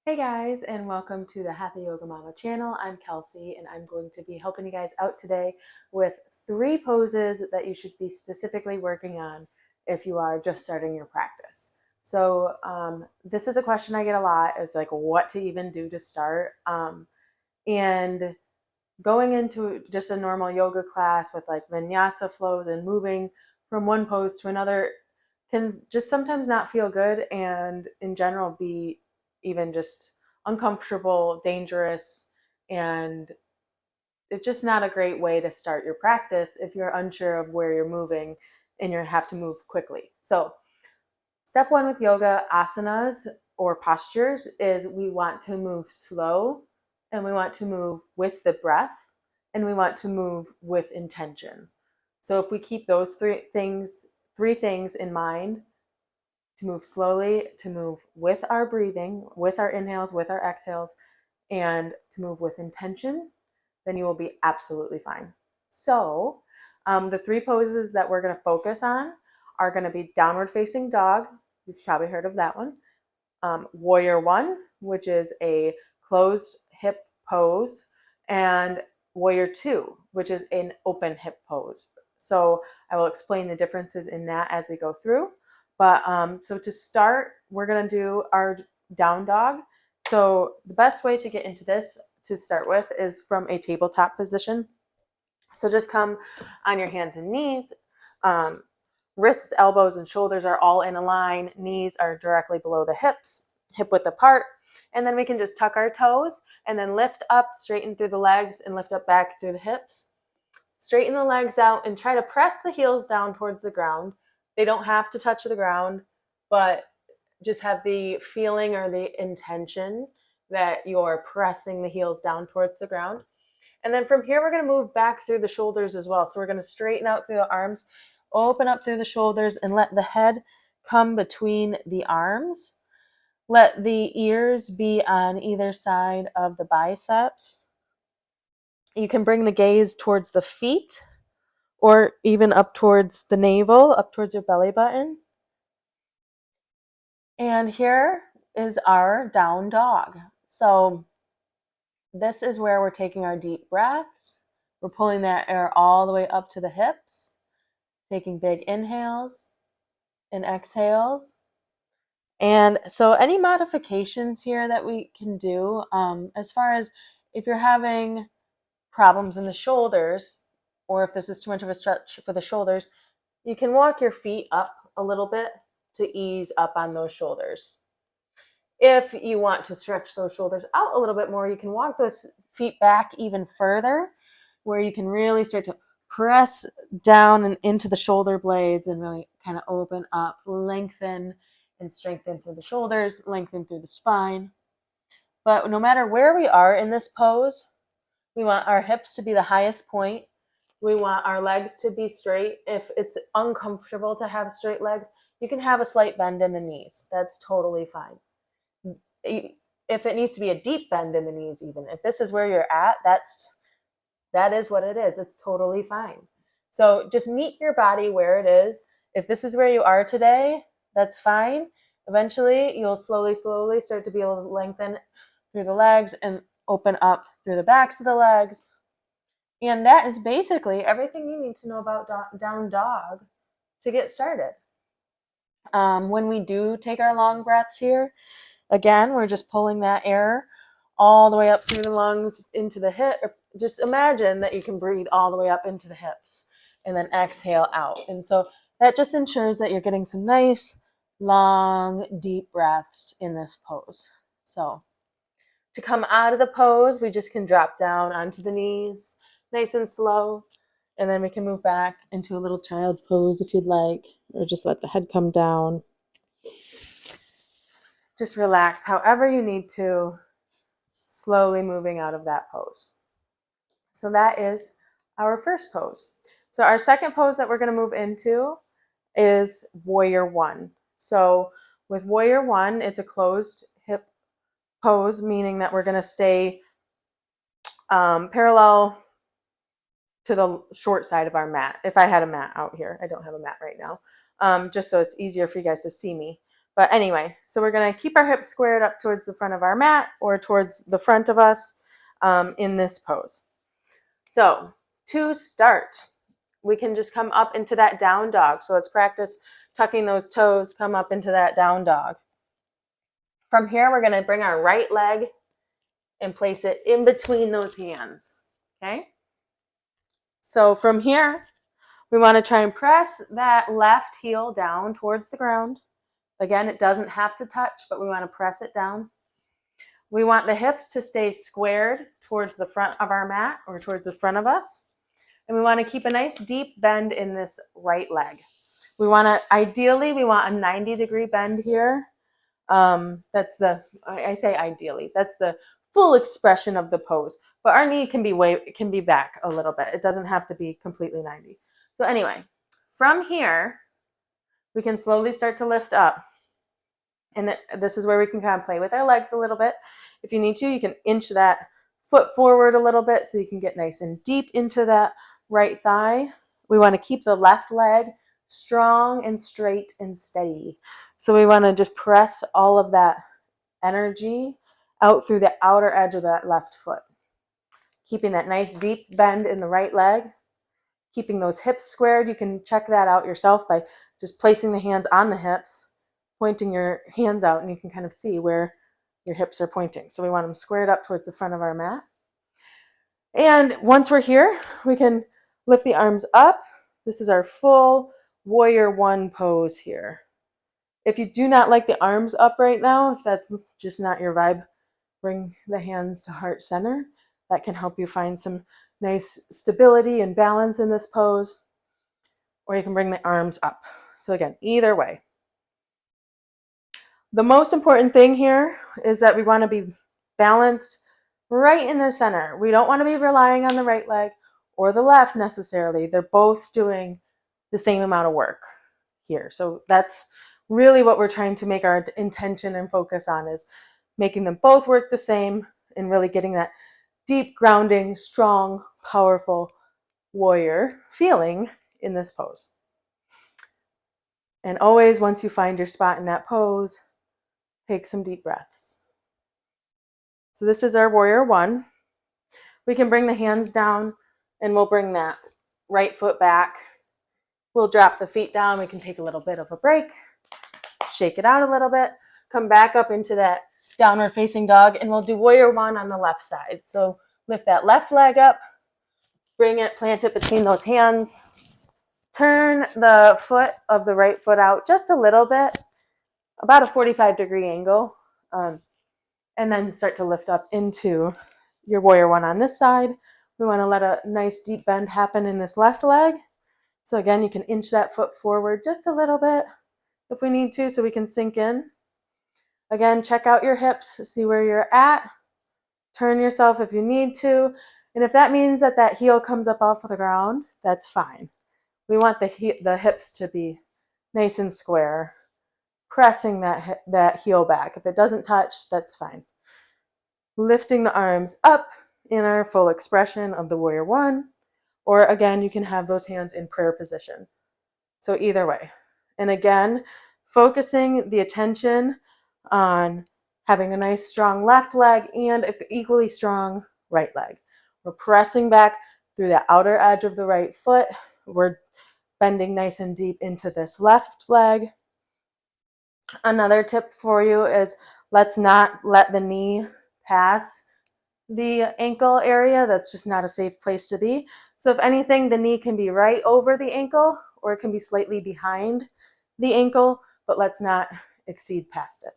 Hey guys, and welcome to the Hatha Yoga Mama channel. I'm Kelsey, and I'm going to be helping you guys out today with 3 poses that you should be specifically working on if you are just starting your practice. So this is a question I get a lot. It's like what to even do to start. And going into just a normal yoga class with like vinyasa flows and moving from one pose to another can just sometimes not feel good and in general be even just uncomfortable, dangerous, and it's just not a great way to start your practice if you're unsure of where you're moving and you have to move quickly. So, step 1 with yoga asanas or postures is we want to move slow and we want to move with the breath and we want to move with intention. So if we keep those three things in mind, to move slowly, to move with our breathing, with our inhales, with our exhales, and to move with intention, then you will be absolutely fine. So the 3 poses that we're going to focus on are going to be downward facing dog. You've probably heard of that one. Warrior 1, which is a closed hip pose, and Warrior 2, which is an open hip pose. So I will explain the differences in that as we go through. But so to start, we're going to do our down dog. So the best way to get into this to start with is from a tabletop position. So just come on your hands and knees. Wrists, elbows, and shoulders are all in a line. Knees are directly below the hips, hip width apart. And then we can just tuck our toes and then lift up, straighten through the legs, and lift up back through the hips. Straighten the legs out and try to press the heels down towards the ground. They don't have to touch the ground, but just have the feeling or the intention that you're pressing the heels down towards the ground. And then from here, we're going to move back through the shoulders as well. So we're going to straighten out through the arms, open up through the shoulders, and let the head come between the arms. Let the ears be on either side of the biceps. You can bring the gaze towards the feet or even up towards the navel, up towards your belly button. And here is our down dog. So this is where we're taking our deep breaths. We're pulling that air all the way up to the hips, taking big inhales and exhales. And so any modifications here that we can do, as far as if you're having problems in the shoulders, or if this is too much of a stretch for the shoulders, you can walk your feet up a little bit to ease up on those shoulders. If you want to stretch those shoulders out a little bit more, you can walk those feet back even further, where you can really start to press down and into the shoulder blades and really kind of open up, lengthen and strengthen through the shoulders, lengthen through the spine. But no matter where we are in this pose, we want our hips to be the highest point. We want our legs to be straight. If it's uncomfortable to have straight legs, you can have a slight bend in the knees. That's totally fine. If it needs to be a deep bend in the knees, even if this is where you're at, that is what it is. It's totally fine. So just meet your body where it is. If this is where you are today, that's fine. Eventually, you'll slowly start to be able to lengthen through the legs and open up through the backs of the legs. And that is basically everything you need to know about down dog to get started. When we do take our long breaths here, again, we're just pulling that air all the way up through the lungs into the hip. Just imagine that you can breathe all the way up into the hips and then exhale out. And so that just ensures that you're getting some nice, long, deep breaths in this pose. So to come out of the pose, we just can drop down onto the knees, nice and slow. And then we can move back into a little child's pose if you'd like, or just let the head come down. Just relax however you need to, slowly moving out of that pose. So that is our first pose. So our second pose that we're going to move into is Warrior 1. So with Warrior 1, it's a closed hip pose, meaning that we're going to stay parallel to the short side of our mat. If I had a mat out here, I don't have a mat right now, just so it's easier for you guys to see me. But anyway, so we're going to keep our hips squared up towards the front of our mat or towards the front of us in this pose. So to start, we can just come up into that down dog. So let's practice tucking those toes, come up into that down dog. From here, we're going to bring our right leg and place it in between those hands, okay? So from here, we want to try and press that left heel down towards the ground. Again, it doesn't have to touch, but we want to press it down. We want the hips to stay squared towards the front of our mat or towards the front of us. And we want to keep a nice deep bend in this right leg. Ideally, we want a 90-degree bend here. I say ideally, that's the full expression of the pose, but our knee can be back a little bit. It doesn't have to be completely 90. So anyway, from here, we can slowly start to lift up. And this is where we can kind of play with our legs a little bit. If you need to, you can inch that foot forward a little bit so you can get nice and deep into that right thigh. We want to keep the left leg strong and straight and steady. So we want to just press all of that energy out through the outer edge of that left foot. Keeping that nice deep bend in the right leg. Keeping those hips squared. You can check that out yourself by just placing the hands on the hips, pointing your hands out, and you can kind of see where your hips are pointing. So we want them squared up towards the front of our mat. And once we're here, we can lift the arms up. This is our full warrior one pose here. If you do not like the arms up right now, if that's just not your vibe, bring the hands to heart center. That can help you find some nice stability and balance in this pose. Or you can bring the arms up. So again, either way. The most important thing here is that we want to be balanced right in the center. We don't want to be relying on the right leg or the left necessarily. They're both doing the same amount of work here. So that's really what we're trying to make our intention and focus on, is making them both work the same and really getting that deep, grounding, strong, powerful warrior feeling in this pose. And always, once you find your spot in that pose, take some deep breaths. So this is our warrior one. We can bring the hands down and we'll bring that right foot back. We'll drop the feet down. We can take a little bit of a break, shake it out a little bit, come back up into that downward facing dog, and we'll do warrior one on the left side. So lift that left leg up, bring it, plant it between those hands, turn the foot of the right foot out just a little bit, about a 45-degree angle, and then start to lift up into your warrior one on this side. We want to let a nice deep bend happen in this left leg. So again, you can inch that foot forward just a little bit if we need to, so we can sink in. Again, check out your hips, see where you're at. Turn yourself if you need to. And if that means that that heel comes up off of the ground, that's fine. We want the hips to be nice and square, pressing that heel back. If it doesn't touch, that's fine. Lifting the arms up in our full expression of the warrior one. Or again, you can have those hands in prayer position. So either way. And again, focusing the attention on having a nice strong left leg and an equally strong right leg. We're pressing back through the outer edge of the right foot. We're bending nice and deep into this left leg. Another tip for you is let's not let the knee pass the ankle area. That's just not a safe place to be. So if anything, the knee can be right over the ankle or it can be slightly behind the ankle, but let's not exceed past it.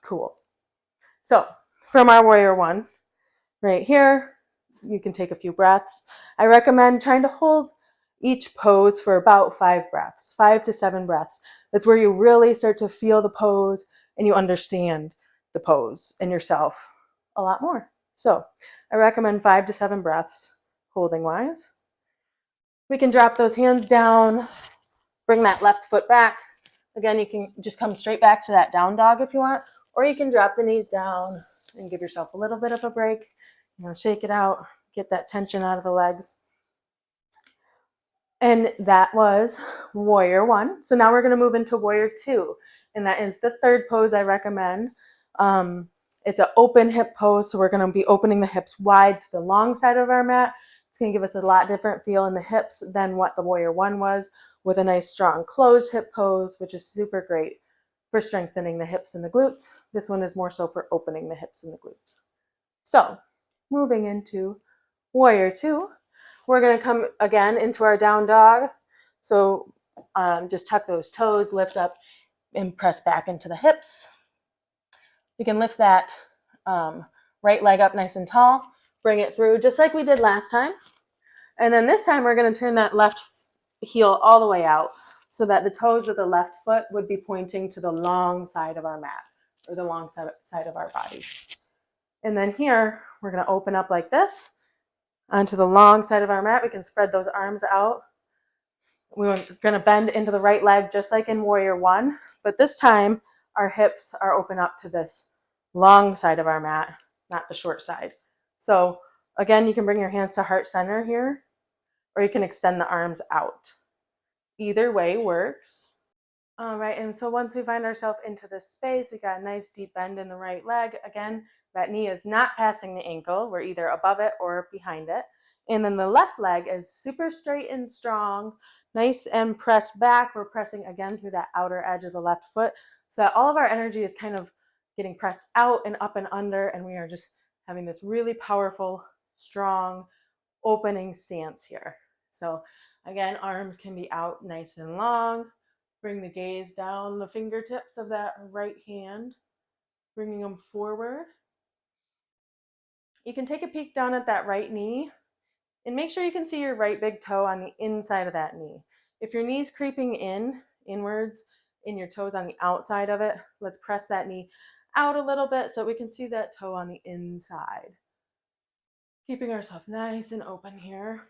Cool. So from our warrior one, right here, you can take a few breaths. I recommend trying to hold each pose for about 5 breaths, 5 to 7 breaths. That's where you really start to feel the pose and you understand the pose and yourself a lot more. So I recommend 5 to 7 breaths holding wise. We can drop those hands down, bring that left foot back. Again, you can just come straight back to that down dog if you want, or you can drop the knees down and give yourself a little bit of a break. Shake it out, get that tension out of the legs. And that was warrior one. So now we're going to move into warrior two. And that is the third pose I recommend. It's an open hip pose. So we're going to be opening the hips wide to the long side of our mat. It's going to give us a lot different feel in the hips than what the warrior one was, with a nice strong closed hip pose, which is super great for strengthening the hips and the glutes. This one is more so for opening the hips and the glutes. So moving into warrior two, we're going to come again into our down dog. So just tuck those toes, lift up, and press back into the hips. You can lift that right leg up nice and tall, bring it through just like we did last time. And then this time we're going to turn that left heel all the way out so that the toes of the left foot would be pointing to the long side of our mat, or the long side of our body. And then here, we're going to open up like this onto the long side of our mat. We can spread those arms out. We're going to bend into the right leg just like in warrior one, but this time our hips are open up to this long side of our mat, not the short side. So again, you can bring your hands to heart center here, or you can extend the arms out. Either way works. All right, and so once we find ourselves into this space, we got a nice deep bend in the right leg. Again, that knee is not passing the ankle. We're either above it or behind it. And then the left leg is super straight and strong, nice and pressed back. We're pressing again through that outer edge of the left foot, so that all of our energy is kind of getting pressed out and up and under, and we are just having this really powerful, strong, opening stance here. So again, arms can be out nice and long. Bring the gaze down the fingertips of that right hand, bringing them forward. You can take a peek down at that right knee and make sure you can see your right big toe on the inside of that knee. If your knee's creeping inwards, and your toes on the outside of it, let's press that knee out a little bit so we can see that toe on the inside. Keeping ourselves nice and open here.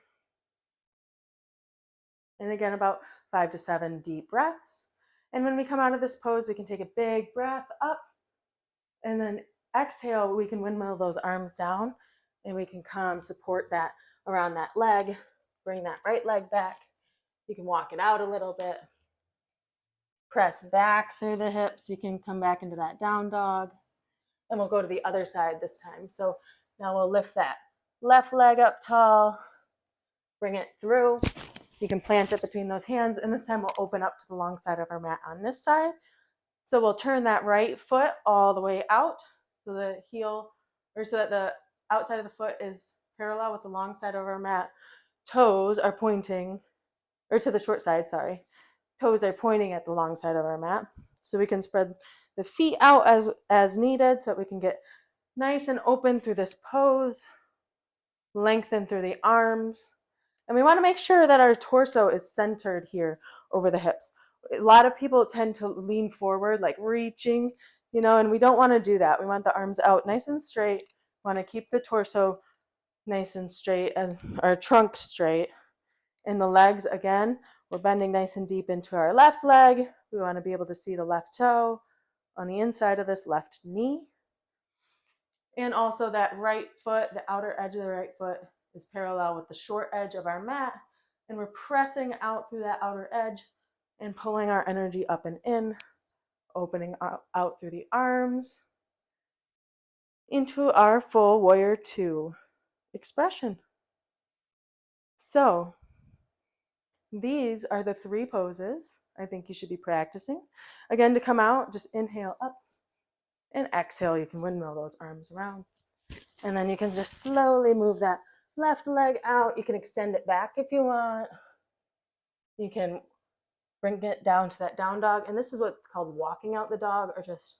And again, about 5 to 7 deep breaths. And when we come out of this pose, we can take a big breath up, and then exhale. We can windmill those arms down, and we can come support that around that leg. Bring that right leg back. You can walk it out a little bit. Press back through the hips. You can come back into that down dog. And we'll go to the other side this time. So now we'll lift that left leg up tall. Bring it through. You can plant it between those hands, and this time we'll open up to the long side of our mat on this side. So we'll turn that right foot all the way out, so the heel, or so that the outside of the foot is parallel with the long side of our mat. Toes are pointing, or to the short side, sorry. Toes are pointing at the long side of our mat. So we can spread the feet out as needed so that we can get nice and open through this pose. Lengthen through the arms. And we want to make sure that our torso is centered here over the hips. A lot of people tend to lean forward, like reaching, and we don't want to do that. We want the arms out nice and straight. We want to keep the torso nice and straight, and our trunk straight. And the legs, again, we're bending nice and deep into our left leg. We want to be able to see the left toe on the inside of this left knee. And also that right foot, the outer edge of the right foot, is parallel with the short edge of our mat, and we're pressing out through that outer edge and pulling our energy up and in, opening out through the arms into our full warrior two expression. So these are the 3 poses I think you should be practicing. Again, to come out, just inhale up, and exhale. You can windmill those arms around, and then you can just slowly move that left leg out. You can extend it back if you want. You can bring it down to that down dog. And this is what's called walking out the dog, or just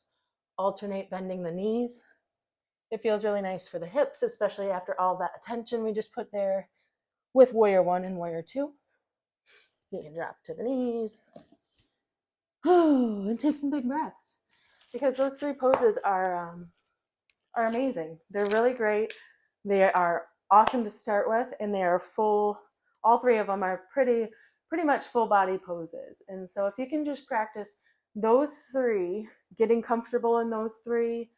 alternate bending the knees. It feels really nice for the hips, especially after all that attention we just put there with warrior one and warrior two. You can drop to the knees. And take some big breaths, because those 3 poses are amazing. They're really great. They are awesome to start with, and they are full. All 3 of them are pretty much full body poses. And so if you can just practice those 3, getting comfortable in those 3,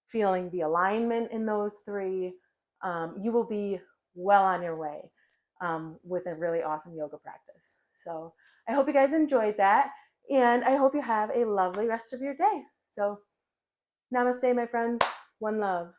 feeling the alignment in those 3, you will be well on your way. with a really awesome yoga practice. So I hope you guys enjoyed that, and I hope you have a lovely rest of your day. So namaste, my friends. One love.